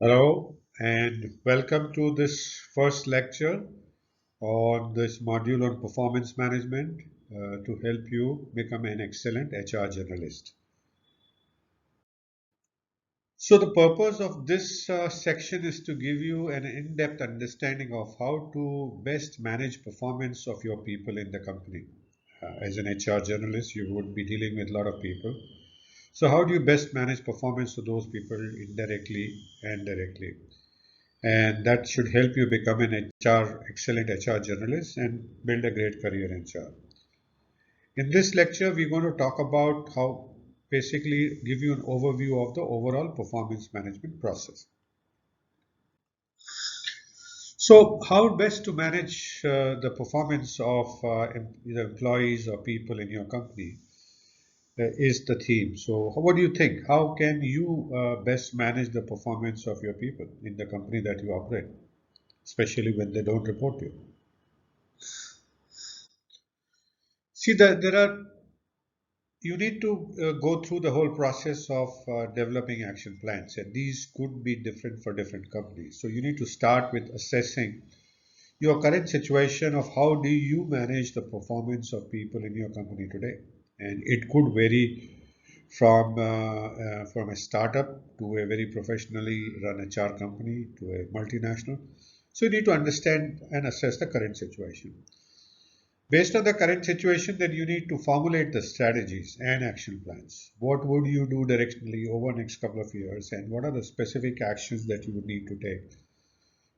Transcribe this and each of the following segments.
Hello and welcome to this first lecture on this module on performance management to help you become an excellent HR generalist. So the purpose of this section is to give you an in-depth understanding of how to best manage performance of your people in the company. As an HR generalist, you would be dealing with a lot of people. So how do you best manage performance of those people indirectly and directly? And that should help you become an excellent HR generalist and build a great career in HR. In this lecture, we're going to talk about how basically give you an overview of the overall performance management process. So, how best to manage the performance of either employees or people in your company is the theme. So, what do you think? How can you best manage the performance of your people in the company that you operate, especially when they don't report to you? See, there are you need to go through the whole process of developing action plans, and these could be different for different companies. So you need to start with assessing your current situation of how do you manage the performance of people in your company today, and it could vary from a startup to a very professionally run HR company to a multinational. So you need to understand and assess the current situation. Based on the current situation, then you need to formulate the strategies and action plans. What would you do directionally over the next couple of years, and what are the specific actions that you would need to take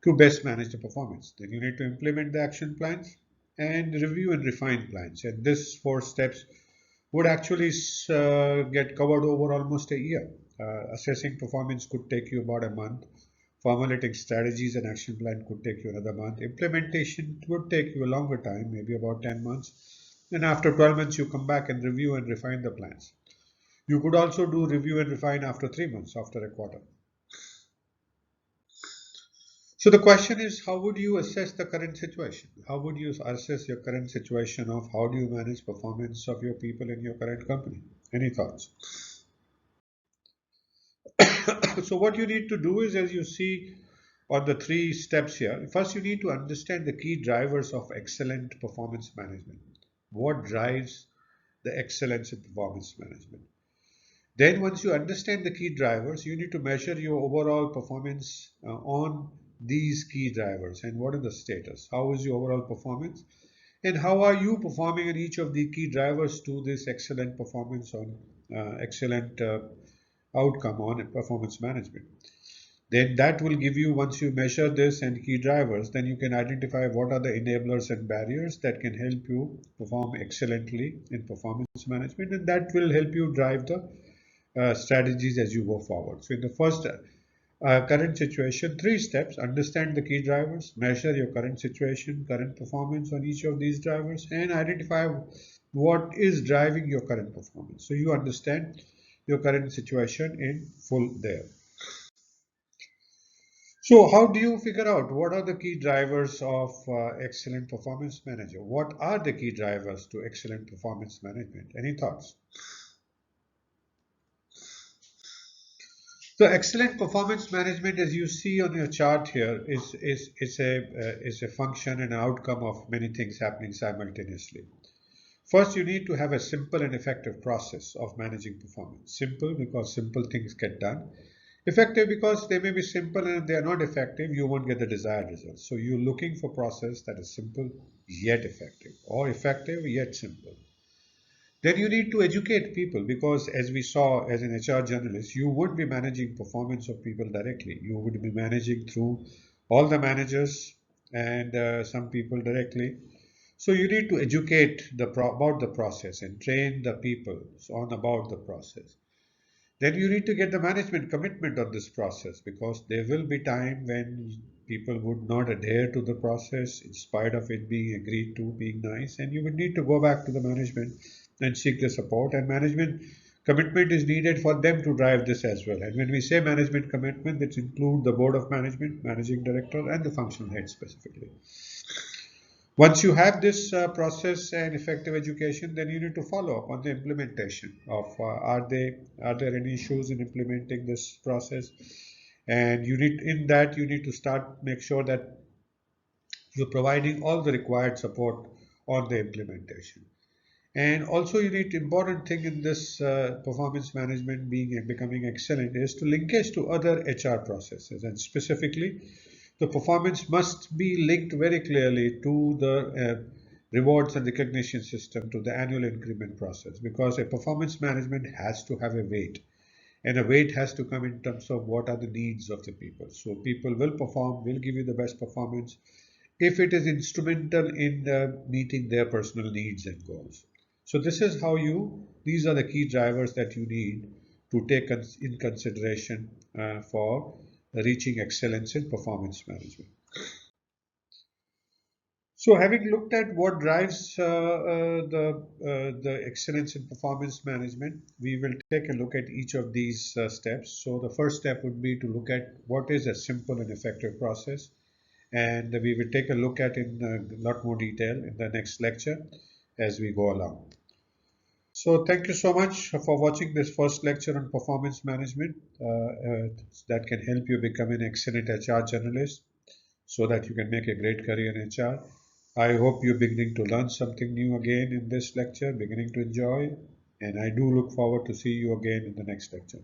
to best manage the performance? Then you need to implement the action plans and review and refine plans. And this four steps would actually get covered over almost a year. Assessing performance could take you about a month. Formulating strategies and action plan could take you another month. Implementation would take you a longer time, maybe about 10 months. And after 12 months, you come back and review and refine the plans. You could also do review and refine after 3 months, after a quarter. So the question is, how would you assess the current situation? How would you assess your current situation of how do you manage performance of your people in your current company? Any thoughts? So what you need to do is, as you see on the three steps here, first you need to understand the key drivers of excellent performance management. What drives the excellence in performance management? Then once you understand the key drivers, you need to measure your overall performance on these key drivers and what is the status? How is your overall performance? And how are you performing in each of the key drivers to this excellent performance on excellent outcome on performance management? Then that will give you, once you measure this and key drivers, then you can identify what are the enablers and barriers that can help you perform excellently in performance management, and that will help you drive the strategies as you go forward. So in the first current situation, three steps: understand the key drivers, measure your current situation, current performance on each of these drivers, and identify what is driving your current performance. So you understand your current situation in full there. So how do you figure out what are the key drivers of excellent performance manager? What are the key drivers to excellent performance management? Any thoughts? So excellent performance management, as you see on your chart here, is a function and outcome of many things happening simultaneously. First, you need to have a simple and effective process of managing performance. Simple because simple things get done. Effective because they may be simple, and if they are not effective, you won't get the desired results. So you're looking for process that is simple yet effective, or effective yet simple. Then you need to educate people, because as we saw, as an HR journalist, you would be managing performance of people directly. You would be managing through all the managers and some people directly. So you need to educate about the process and train the people on about the process. Then you need to get the management commitment on this process, because there will be time when people would not adhere to the process in spite of it being agreed to, being nice, and you would need to go back to the management and seek the support. And management commitment is needed for them to drive this as well. And when we say management commitment, that include the board of management, managing director, and the functional head specifically. Once you have this process and effective education, then you need to follow up on the implementation of are there any issues in implementing this process? And you need to start make sure that you're providing all the required support on the implementation. And also, you need important thing in this performance management being and becoming excellent is to linkage to other HR processes, and specifically, the performance must be linked very clearly to the rewards and recognition system, to the annual increment process, because a performance management has to have a weight, and a weight has to come in terms of what are the needs of the people. So people will perform, will give you the best performance if it is instrumental in meeting their personal needs and goals. So this is how these are the key drivers that you need to take in consideration for reaching excellence in performance management. So, having looked at what drives the excellence in performance management, we will take a look at each of these steps. So, the first step would be to look at what is a simple and effective process, and we will take a look at in a lot more detail in the next lecture as we go along. So, thank you so much for watching this first lecture on performance management that can help you become an excellent HR journalist so that you can make a great career in HR. I hope you're beginning to learn something new again in this lecture, beginning to enjoy, and I do look forward to see you again in the next lecture.